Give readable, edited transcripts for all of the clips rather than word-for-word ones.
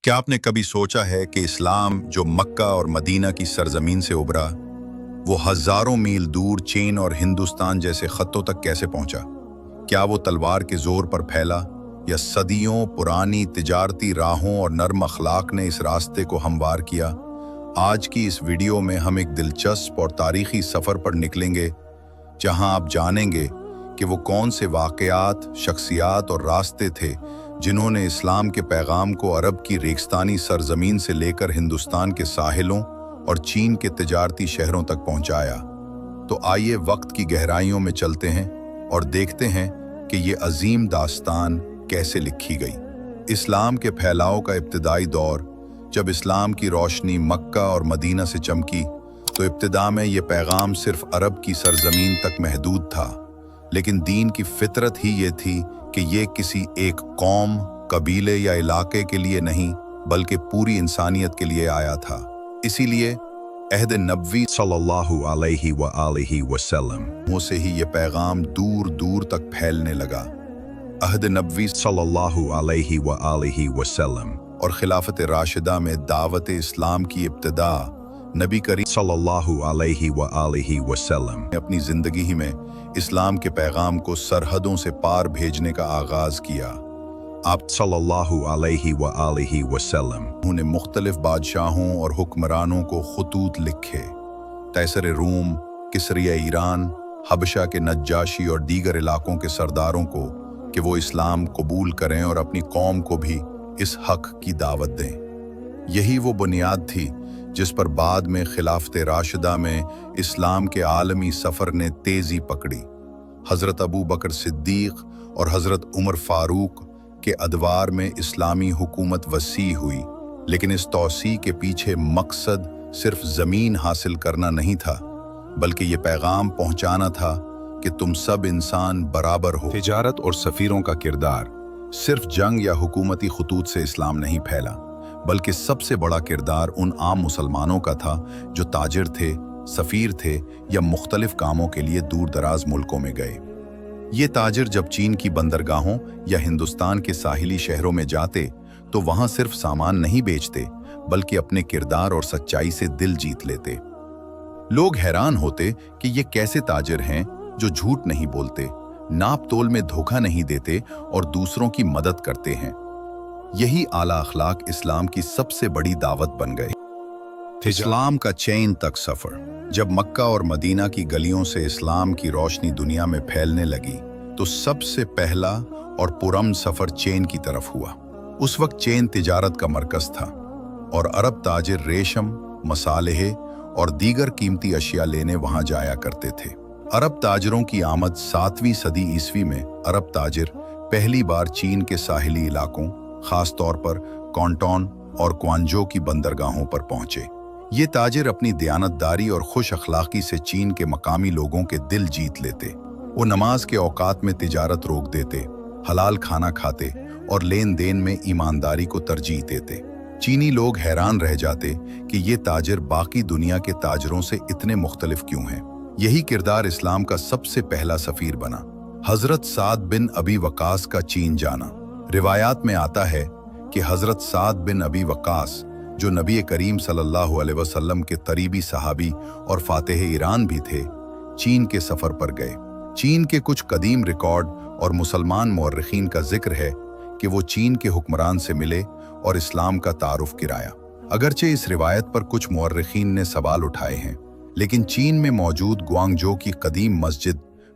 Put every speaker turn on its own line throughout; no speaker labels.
क्या आपने कभी सोचा है कि इस्लाम जो मक्का और मदीना की सरजमीन से उभरा, वो हजारों मील दूर चीन और हिंदुस्तान जैसे खत्तों तक कैसे पहुंचा? क्या वो तलवार के जोर पर फैला या सदियों पुरानी तिजारती राहों और नर्म अखलाक ने इस रास्ते को हमवार किया? आज की इस वीडियो में हम एक दिलचस्प और तारीखी सफ़र पर निकलेंगे, जहां आप जानेंगे कि वो कौन से वाक़यात, शख्सियात और रास्ते थे जिन्होंने इस्लाम के पैगाम को अरब की रेगिस्तानी सरजमीन से लेकर हिंदुस्तान के साहिलों और चीन के तिजारती शहरों तक पहुंचाया। तो आइए वक्त की गहराइयों में चलते हैं और देखते हैं कि ये अजीम दास्तान कैसे लिखी गई। इस्लाम के फैलाव का इब्तिदाई दौर, जब इस्लाम की रोशनी मक्का और मदीना से चमकी, तो इब्तिदा में ये पैगाम सिर्फ अरब की सरजमीन तक महदूद था, लेकिन दीन की फितरत ही ये थी कि ये किसी एक कौम, कबीले या इलाके के लिए नहीं, बल्कि पूरी इंसानियत के लिए आया था। इसीलिए अहद नबवी सल्लल्लाहु अलैहि वसल्लम से ही ये पैगाम दूर दूर तक फैलने लगा। अहद नबवी सल्लल्लाहु अलैहि वसल्लम और खिलाफत राशिदा में दावत इस्लाम की इब्तिदा नबी करीम सल्लल्लाहु अलैहि वसल्लम ने अपनी ज़िंदगी ही में इस्लाम के पैगाम को सरहदों से पार भेजने का आगाज़ किया। आप सल्लल्लाहु अलैहि वसल्लम उन्होंने मुख्तलिफ बादशाहों और हुक्मरानों को खतूत लिखे, कैसर रूम, किसरिया ईरान, हबशा के नज्जाशी और दीगर इलाकों के सरदारों को कि वो इस्लाम कबूल करें और अपनी कौम को भी इस हक की दावत दें। यही वो बुनियाद थी जिस पर बाद में खिलाफत राशिदा में इस्लाम के आलमी सफ़र ने तेज़ी पकड़ी। हज़रत अबू बकर सिद्दीक़ और हज़रत उमर फ़ारूक के अदवार में इस्लामी हुकूमत वसी हुई, लेकिन इस तौसी के पीछे मकसद सिर्फ ज़मीन हासिल करना नहीं था, बल्कि ये पैगाम पहुँचाना था कि तुम सब इंसान बराबर हो। तिजारत और सफ़ीरों का किरदार, सिर्फ जंग या हुकूमती खतूत से इस्लाम नहीं फैला, बल्कि सबसे बड़ा किरदार उन आम मुसलमानों का था जो ताजिर थे, सफ़ीर थे या मुख्तलिफ कामों के लिए दूर दराज मुल्कों में गए। ये ताजिर जब चीन की बंदरगाहों या हिंदुस्तान के साहिली शहरों में जाते तो वहाँ सिर्फ सामान नहीं बेचते, बल्कि अपने किरदार और सच्चाई से दिल जीत लेते। लोग हैरान होते कि ये कैसे ताजिर हैं जो झूठ नहीं बोलते, नाप तोल में धोखा नहीं देते और दूसरों की मदद करते हैं। यही आला अखलाक इस्लाम की सबसे बड़ी दावत बन गए। इस्लाम का चीन तक सफ़र, जब मक्का और मदीना की गलियों से इस्लाम की रोशनी दुनिया में फैलने लगी, तो सबसे पहला और पुरअमन सफ़र चीन की तरफ हुआ। उस वक्त चीन तिजारत का मरकज़ था और अरब ताजिर रेशम, मसाले और दीगर कीमती अशिया लेने वहाँ जाया करते थे। अरब ताजिरों की आमद 7वीं सदी ईस्वी में अरब ताजिर पहली बार चीन के साहिली इलाकों, खास तौर पर कॉन्टौन और क्वांजो की बंदरगाहों पर पहुंचे। ये ताजिर अपनी दयानतदारी और खुश अखलाकी से चीन के मकामी लोगों के दिल जीत लेते। वो नमाज के औकात में तिजारत रोक देते, हलाल खाना खाते और लेन देन में ईमानदारी को तरजीह देते। चीनी लोग हैरान रह जाते कि ये ताजिर बाकी दुनिया के ताजिरों से इतने मुख्तलिफ क्यों हैं। यही किरदार इस्लाम का सबसे पहला सफ़ीर बना। हज़रत साद बिन अबी वकास का चीन जाना। रिवायात में आता है कि हज़रत साद बिन अबी वकास, जो नबी करीम सल्लल्लाहु अलैहि वसल्लम के करीबी सहाबी और फातिह ईरान भी थे, चीन के सफ़र पर गए। चीन के कुछ कदीम रिकॉर्ड और मुसलमान मौर्रिखीन का जिक्र है कि वो चीन के हुक्मरान से मिले और इस्लाम का तारुफ किराया। अगरचे इस रिवायत पर कुछ मौर्रिखीन ने सवाल उठाए हैं, लेकिन चीन में मौजूद ग्वांगझो की कदीम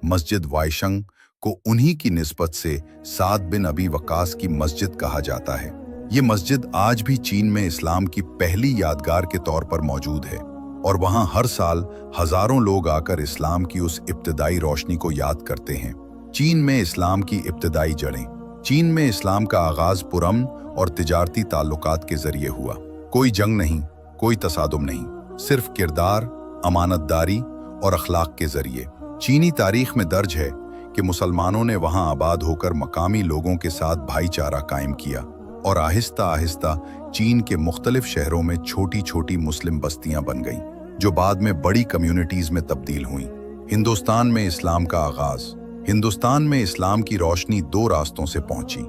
मस्जिद वाइशंग को उन्हीं की निस्बत से साद बिन अबी वकास की मस्जिद कहा जाता है। ये मस्जिद आज भी चीन में इस्लाम की पहली यादगार के तौर पर मौजूद है और वहाँ हर साल हजारों लोग आकर इस्लाम की उस इब्तिदाई रोशनी को याद करते हैं। चीन में इस्लाम की इब्तिदाई जड़ें। चीन में इस्लाम का आगाज पुरअमन और तिजारती ताल्लुकात के जरिए हुआ। कोई जंग नहीं, कोई तसादुम नहीं, सिर्फ किरदार, अमानतदारी और अखलाक के जरिए। चीनी तारीख में दर्ज है कि मुसलमानों ने वहां आबाद होकर मकामी लोगों के साथ भाईचारा कायम किया और आहिस्ता आहिस्ता चीन के मुख्तलिफ शहरों में छोटी छोटी मुस्लिम बस्तियां बन गईं, जो बाद में बड़ी कम्युनिटीज में तब्दील हुईं। हिंदुस्तान में इस्लाम का आगाज। हिंदुस्तान में इस्लाम की रोशनी दो रास्तों से पहुंची,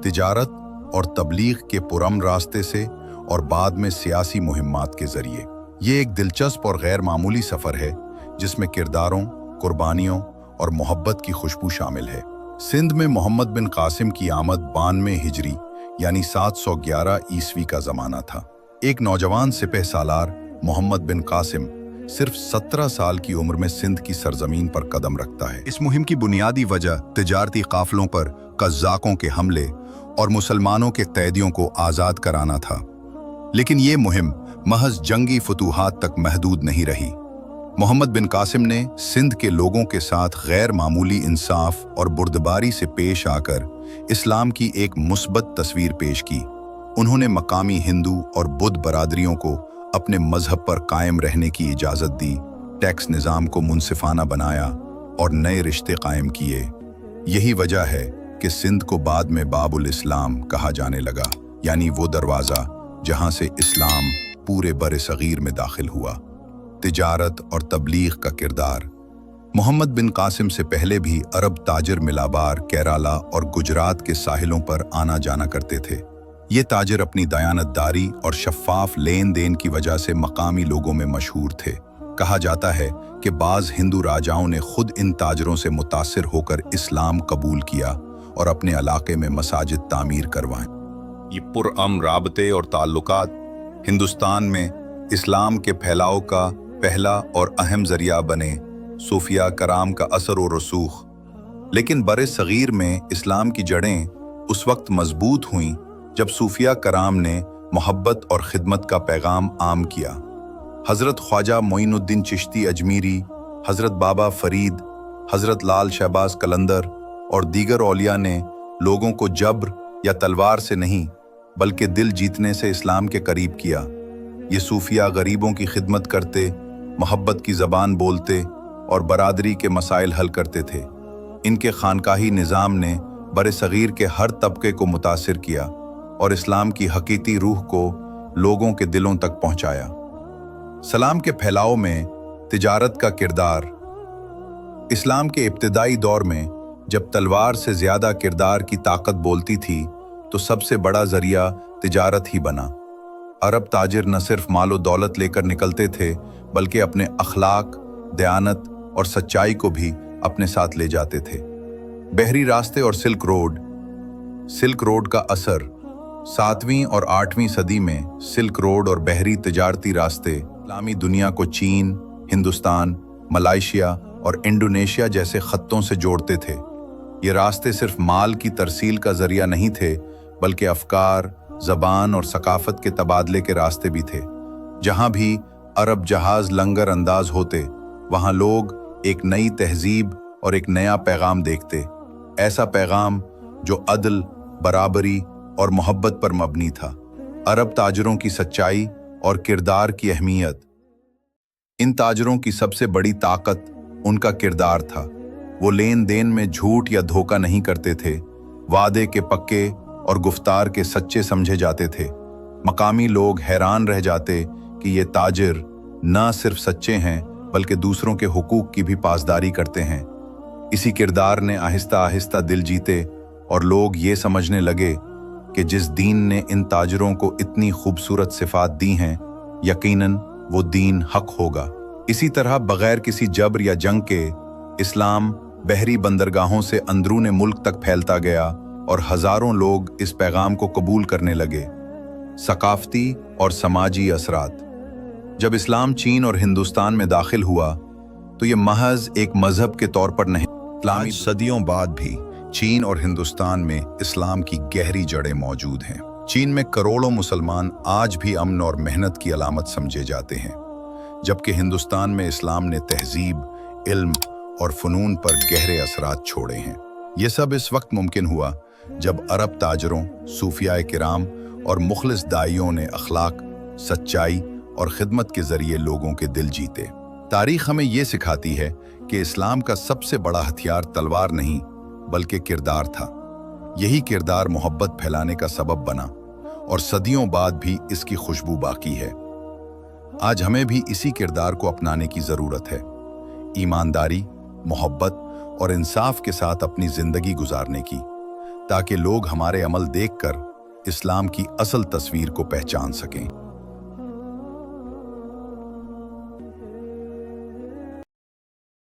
तिजारत और तबलीग के पुरअमन रास्ते से और बाद में सियासी मुहिम्मात के जरिए। ये एक दिलचस्प और गैर मामूली सफ़र है जिसमें किरदारों, कुर्बानियों और मोहब्बत की खुशबू शामिल है। सिंध में मोहम्मद बिन कासिम की आमद 92 हिजरी यानी 711 ईस्वी का ज़माना था। एक नौजवान सिपह सालार मोहम्मद बिन कासिम सिर्फ 17 साल की उम्र में सिंध की सरजमीन पर कदम रखता है। इस मुहिम की बुनियादी वजह तिजारती काफिलों पर कज़्ज़ाकों के हमले और मुसलमानों के कैदियों को आज़ाद कराना था। लेकिन ये मुहिम महज जंगी फतूहात तक महदूद नहीं रही। मोहम्मद बिन कासिम ने सिंध के लोगों के साथ गैर मामूली इंसाफ और बुर्दबारी से पेश आकर इस्लाम की एक मुस्बत तस्वीर पेश की। उन्होंने मकामी हिंदू और बुद्ध बरादरियों को अपने मजहब पर कायम रहने की इजाज़त दी, टैक्स निज़ाम को मुनसिफाना बनाया और नए रिश्ते कायम किए। यही वजह है कि सिंध को बाद में बाबुल इस्लाम कहा जाने लगा, यानी वो दरवाज़ा जहाँ से इस्लाम पूरे बर सगीर में दाखिल हुआ। तिजारत और तबलीग का किरदार। मोहम्मद बिन कासिम से पहले भी अरब ताजिर मिलाबार, केरला और गुजरात के साहिलों पर आना जाना करते थे। ये ताजिर अपनी दयानतदारी और शफ़ाफ लेन देन की वजह से मकामी लोगों में मशहूर थे। कहा जाता है कि बाज़ हिंदू राजाओं ने खुद इन ताजरों से मुतासिर होकर इस्लाम कबूल किया और अपने इलाके में मसाजिद तामीर करवाएं। ये पुरअमन राबते और ताल्लुकात हिंदुस्तान में इस्लाम के फैलाव का पहला और अहम जरिया बने। सूफिया कराम का असर और रसूख। लेकिन बर सगीर में इस्लाम की जड़ें उस वक्त मजबूत हुईं जब सूफिया कराम ने मोहब्बत और खिदमत का पैगाम आम किया। हज़रत ख्वाजा मोइनुद्दीन चिश्ती अजमीरी, हज़रत बाबा फरीद, हज़रत लाल शहबाज कलंदर और दीगर औलिया ने लोगों को जब्र या तलवार से नहीं बल्कि दिल जीतने से इस्लाम के करीब किया। ये सूफिया गरीबों की खिदमत करते, मोहब्बत की ज़बान बोलते और बरादरी के मसाइल हल करते थे। इनके खानकाही निज़ाम ने बर सगीर के हर तबके को मुतासिर किया और इस्लाम की हकीकी रूह को लोगों के दिलों तक पहुंचाया। सलाम के फैलाव में तिजारत का किरदार। इस्लाम के इब्तिदाई दौर में जब तलवार से ज़्यादा किरदार की ताकत बोलती थी तो सबसे बड़ा ज़रिया तिजारत ही बना। अरब ताजिर न सिर्फ मालो दौलत लेकर निकलते थे बल्कि अपने अखलाक, दयानत और सच्चाई को भी अपने साथ ले जाते थे। बहरी रास्ते और सिल्क रोड का असर। 7वीं और 8वीं सदी में सिल्क रोड और बहरी तिजारती रास्ते इस्लामी दुनिया को चीन, हिंदुस्तान, मलेशिया और इंडोनेशिया जैसे खत्तों से जोड़ते थे। ये रास्ते सिर्फ माल की तरसील का जरिया नहीं थे बल्कि अफकार, ज़बान और सकाफत के तबादले के रास्ते भी थे। जहाँ भी अरब जहाज लंगर अंदाज होते वहाँ लोग एक नई तहजीब और एक नया पैगाम देखते। ऐसा पैगाम जो अदल, बराबरी और मोहब्बत पर मबनी था। अरब ताजरों की सच्चाई और किरदार की अहमियत। इन ताजरों की सबसे बड़ी ताकत उनका किरदार था। वो लेन देन में झूठ या धोखा नहीं करते थे। वादे के पक्के और गुफ्तार के सच्चे समझे जाते थे। मकामी लोग हैरान रह जाते कि ये ताजिर न सिर्फ सच्चे हैं बल्कि दूसरों के हुकूक की भी पासदारी करते हैं। इसी किरदार ने आहिस्ता आहिस्ता दिल जीते और लोग ये समझने लगे कि जिस दीन ने इन ताजरों को इतनी खूबसूरत सिफात दी हैं, यकीनन वो दीन हक होगा। इसी तरह बगैर किसी जबर या जंग के इस्लाम बहरी बंदरगाहों से अंदरूने मुल्क तक फैलता गया और हजारों लोग इस पैगाम को कबूल करने लगे। सकाफती और समाजी असरात। जब इस्लाम चीन और हिंदुस्तान में दाखिल हुआ तो ये महज एक मजहब के तौर पर नहीं, इस्लामी सदियों बाद भी चीन और हिंदुस्तान में इस्लाम की गहरी जड़ें मौजूद हैं। चीन में करोड़ों मुसलमान आज भी अमन और मेहनत की अलामत समझे जाते हैं, जबकि हिंदुस्तान में इस्लाम ने तहजीब, इल्म और फ़नून पर गहरे असरात छोड़े हैं। ये सब इस वक्त मुमकिन हुआ जब अरब ताजरों, सूफियाए किराम और मुखलिस दाइयों ने अखलाक, सच्चाई और खिदमत के जरिए लोगों के दिल जीते। तारीख हमें ये सिखाती है कि इस्लाम का सबसे बड़ा हथियार तलवार नहीं बल्कि किरदार था। यही किरदार मोहब्बत फैलाने का सबब बना और सदियों बाद भी इसकी खुशबू बाकी है। आज हमें भी इसी किरदार को अपनाने की ज़रूरत है, ईमानदारी, मोहब्बत और इंसाफ के साथ अपनी ज़िंदगी गुजारने की, ताकि लोग हमारे अमल देखकर اسلام کی اصل تصویر کو پہچان سکیں۔